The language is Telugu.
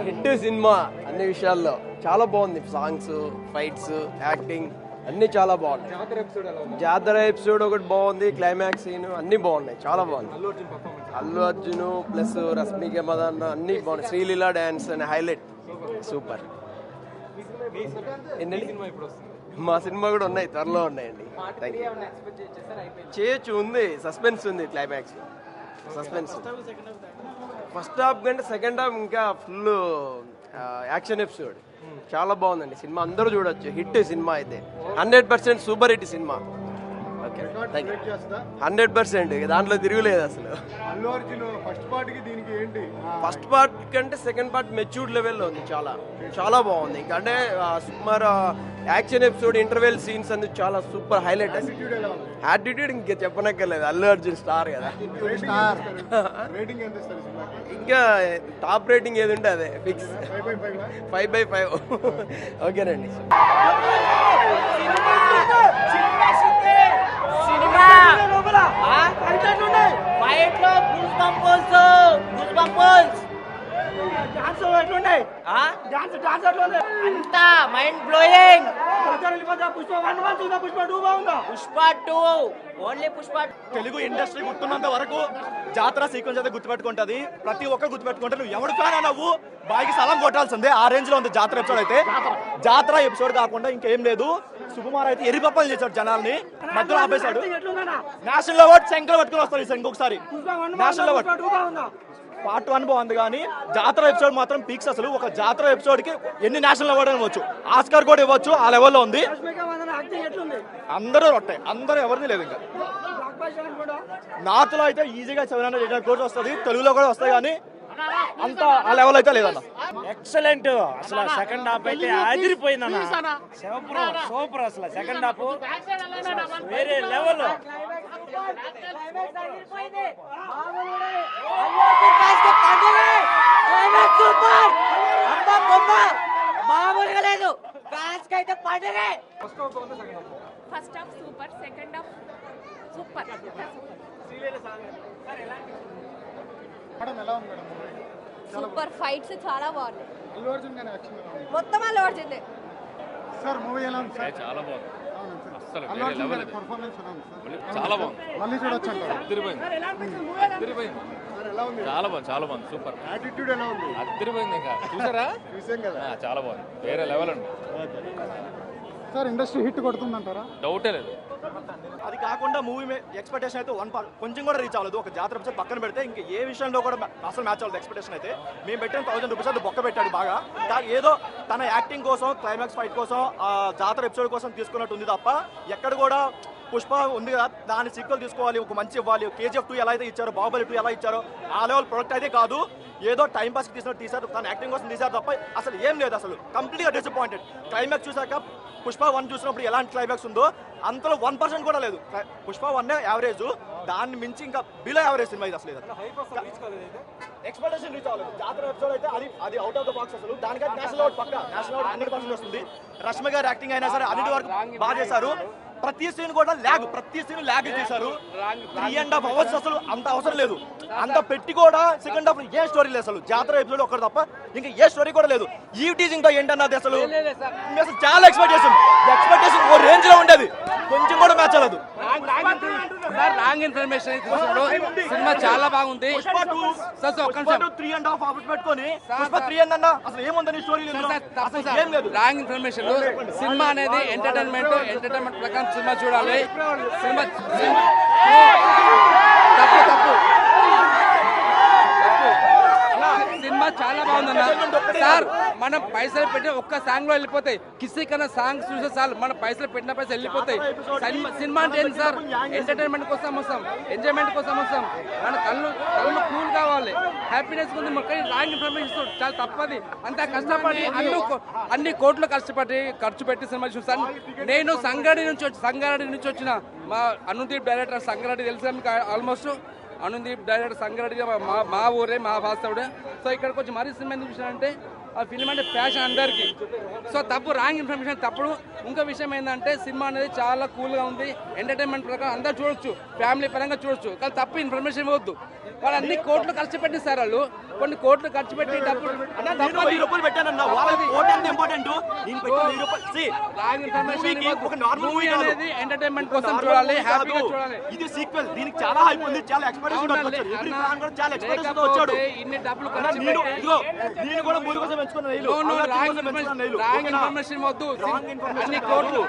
హిట్ సినిమా అన్ని విషయాల్లో చాలా బాగుంది. సాంగ్స్, ఫైట్స్, యాక్టింగ్ అన్ని చాలా బాగున్నాయి. జాతర ఎపిసోడ్ ఒకటి బాగుంది, క్లైమాక్స్ సీన్ అన్ని బాగున్నాయి, చాలా బాగుంది. అల్లు అర్జున్ ప్లస్ రష్మిక మదన్ అన్ని బాగున్నాయి. శ్రీలీల డాన్స్ అని హైలైట్, సూపర్. మా సినిమా కూడా ఉన్నాయి, త్వరలో ఉన్నాయండి. చేయొచ్చు, ఉంది సస్పెన్స్ ఉంది. Climax suspense. ఫస్ట్ హాఫ్ కంటే సెకండ్ హాఫ్ ఇంకా ఫుల్ యాక్షన్ ఎపిసోడ్, చాలా బాగుందండి సినిమా. అందరూ చూడొచ్చు, హిట్ సినిమా అయితే 100% సూపర్ హిట్ సినిమా. ఓకే, 100% దాంట్లో తిరుగులేదు అసలు. ఫస్ట్ పార్ట్ కంటే సెకండ్ పార్ట్ మెచ్యూర్డ్ లెవెల్లో ఉంది, చాలా చాలా బాగుంది. ఇంకా అంటే సుమారు యాక్షన్ ఎపిసోడ్, ఇంటర్వెల్ సీన్స్ అన్ని చాలా సూపర్ హైలైట్. యాటిట్యూడ్ ఇంకా చెప్పనక్కర్లేదు, అల్లు అర్జున్ స్టార్ కదా. ఇంకా టాప్ రేటింగ్ ఏది ఉంటే అదే ఫిక్స్, 5/5. ఓకేనండి. అంతా mind blowing. Pushpa 2 only Pushpa. Telugu industry గుర్తున్నంత వరకు జాతర సీక్వెన్స్ అయితే గుర్తుపెట్టుకుంటది, ప్రతి ఒక్కరు గుర్తుపెట్టుకుంటారు. నువ్వు ఎవడు ఫ్యాన్ అన్నావు బాయికి సలం కొట్టాల్సిందే, ఆ రేంజ్ లో ఉంది జాతర ఎపిసోడ్ అయితే. జాతర ఎపిసోడ్ కాకుండా ఇంకేం లేదు. సుకుమార్ అయితే ఎరిపప్పలు చేశాడు జనాల్ని, మధ్యలో ఆపేశాడు. నేషనల్ అవార్డ్ శంకర్ పట్టుకుని వస్తారు ఇంకొకసారి. నేషనల్ అవార్డ్ పార్ట్ 1 బాగుంది, కానీ జాతర ఎపిసోడ్ మాత్రం పీక్స్. అసలు ఒక జాతర ఎపిసోడ్ కి ఎన్ని నేషనల్ అవార్డు ఇవ్వచ్చు, ఆస్కార్ కూడా ఇవ్వచ్చు, ఆ లెవెల్లో ఉంది. అందరూ రొట్టే, అందరూ ఎవరిది లేదు. ఇంకా నార్త్ లో అయితే ఈజీగా 700-800 crores వస్తుంది, తెలుగులో కూడా వస్తాయి, కానీ అంత ఆ లెవెల్ అయితే లేదన్న. ఎక్సలెంట్. అసలు సెకండ్ హాఫ్ అయితే అదిరిపోయిందన్న, సూపర్. అసలు సెకండ్ హాఫ్ వేరే లెవెల్. మామూలుగా లేదు, ఫ్యాన్స్ కి అయితే పండుగే. First half super, second half super. Super fights చాలా బాగున్నాయి. మొత్తం అల్లు అర్జున్ సార్. మూవీ ఎలా ఉంది సార్? చాలా బాగుంది, అసలు అల్లు అర్జున్ గారి పర్ఫార్మెన్స్ ఎలా ఉంది సార్? చాలా బాగుంది, మళ్ళీ చూడొచ్చు అంటారు. అదిరిపోయింది, చాలా బాగుంది, చాలా బాగుంది, సూపర్. యాటిట్యూడ్ ఎలా ఉంది? అదిరిపోయింది. ఇంకా చూసారా? చూసాం కదా. చాలా బాగుంది, వేరే లెవెల్ అండి సార్. Industry hit కొడుతుందంటారా? డౌటే లేదు. అది కాకుండా మూవీ ఎక్స్పెక్టేషన్ అయితే కొంచెం కూడా రీచ్ అవ్వలేదు. ఒక జాతర ఎపిసోడ్ పక్కన పెడితే ఇంకా ఏ విషయంలో కూడా అసలు మ్యాచ్ అవ్వలేదు. ఎక్స్పెక్టేషన్ అయితే మేము పెట్టిన 1000 రూపీస్ అది బొక్క పెట్టాడు బాగా. ఏదో తన యాక్టింగ్ కోసం, క్లైమాక్స్ ఫైట్ కోసం, జాతర ఎపిసోడ్ కోసం తీసుకున్నట్టు ఉంది తప్ప ఎక్కడ కూడా పుష్ప ఉంది కదా దాని సీక్వెల్ తీసుకోవాలి, ఒక మంచి ఇవ్వాలి. KGF 2 ఎలా అయితే ఇచ్చారో, బాహుబలి 2 ఎలా ఇచ్చారో ఆ లెవెల్ ప్రొడక్ట్ అయితే కాదు. ఏదో టైం పాస్ తీశారు, తన యాక్టింగ్ కోసం తీశారు తప్ప అసలు ఏం లేదు. అసలు కంప్లీట్గా డిసప్పాయింటెడ్. క్లైమాక్స్ చూసాక పుష్ప 1 చూసినప్పుడు ఎలాంటి క్లైమాక్స్ ఉందో అంతలో 1% కూడా లేదు. పుష్ప 1 యావరేజ్, దాన్ని మించి ఇంకా బిలో యావరేజ్ సినిమా ఇది. అసలు ఎక్స్పెక్టేషన్ రీచ్ అవ్వలేదు. జాతర ఎపిసోడ్ అయితే అది అవుట్ ఆఫ్ ద బాక్స్. అసలు దానికైతే నేషనల్ అవార్డ్ పక్క, నేషనల్ అవార్డ్ 100% వస్తుంది. రష్మి గారి యాక్టింగ్ అయినా సరే అన్నిటి వరకు బాగా చేశారు. ప్రతి సీన్ కూడా ప్రతి సీన్ ల్యాగ్ చేశారు. 3.5 hours అసలు అంత అవసరం లేదు. అంత పెట్టి కూడా సెకండ్ హాఫ్ ఏ స్టోరీ లేదు అసలు. జాతర ఎపిసోడ్ ఒక్కటి తప్ప ఇంకా ఏ స్టోరీ కూడా లేదు. ఈ టీజింగ్ తో ఏంటన్నది అసలు చాలా ఎక్స్పెక్టేషన్ ఓ రేంజ్ లో ఉండేది, కొంచెం కూడా మ్యాచ్ అవ్వలేదు. రాంగ్ ఇన్ఫర్మేషన్ సినిమా చాలా బాగుంది. 3.5 hours పెట్టుకొని పుష్ప 3 ఏందన్నా అసలు ఏముందని స్టోరీ లేదు. Wrong information. సినిమా అనేది ఎంటర్టైన్మెంట్ ప్రకారం సినిమా చూడాలి. సినిమా చాలా బాగుందన్న సార్. మనం పైసలు పెట్టి ఒక్క సాంగ్ లో వెళ్ళిపోతాయి. కిసి కన్నా సాంగ్స్ చూసే చాలు, మన పైసలు పెట్టిన పైసలు వెళ్ళిపోతాయి. సినిమా అంటే ఏంటి సార్? ఎంటర్టైన్మెంట్ కోసం వస్తాం, ఎంజాయ్మెంట్ కోసం వస్తాం. మన కళ్ళు కూల్ కావాలి, హ్యాపీనెస్ ఉంది. రాంగ్ ఇన్ఫర్మేషన్ చాలా తప్పది. అంత కష్టపడి అన్ని కోట్లు ఖర్చు పెట్టి సినిమా చూస్తాను. నేను సంగారెడ్డి నుంచి వచ్చిన మా అనుదీప్ డైరెక్టర్. సంగారెడ్డి తెలుసా మీకు? ఆల్మోస్ట్ అనుదీప్ డైరెక్టర్ సంగారెడ్డి మా ఊరే, మా వాస్తవుడే. సో ఇక్కడికి వచ్చి మరీ సినిమా ఎందుకు చూసానంటే ఆ ఫిల్మ్ అంటే ప్యాషన్ అందరికీ. సో తప్పు, రాంగ్ ఇన్ఫర్మేషన్ తప్పుడు. ఇంకో విషయం ఏంటంటే సినిమా అనేది చాలా కూల్గా ఉంది, ఎంటర్టైన్మెంట్ ప్రకారం అందరూ చూడొచ్చు, ఫ్యామిలీ పరంగా చూడొచ్చు. కానీ తప్పు ఇన్ఫర్మేషన్ ఇవ్వద్దు. వాళ్ళు అన్ని కోట్లు ఖర్చు పెట్టి సార్ వాళ్ళు కొన్ని కోట్లు ఖర్చు పెట్టి డబ్బులు అన్న నేను 1000 రూపాయలు పెట్టానన్నా వాళ్ళకి కోట్ ఎంత ఇంపార్టెంట్ నేను పెట్టిన 1000 రూపాయలు see, రాంగ్ ఇన్ఫర్మేషన్ movie ఒక నార్మల్ మూవీ మూవీ అనేది ఎంటర్టైన్మెంట్ కోసం చూడాలి, హ్యాపీగా చూడాలి. ఇది సీక్వెల్, దీనికి చాలా హైప్ ఉంది, చాలా ఎక్స్పెక్టేషన్ తో వచ్చాడు. ఎవ్రీ ఫ్యాన్ కూడా చాలా ఎక్స్పెక్టేషన్ తో వచ్చాడు. లేకపోతే ఇన్ని డబ్బులు అన్న, ఖర్చు నేను పెట్టి ఇదిగో నేను కూడా మూవీ కోసం పెంచుకున్న రాంగ్ ఇన్ఫర్మేషన్ వద్దు, రాంగ్ ఇన్ఫర్మేషన్ అన్ని కోట్లు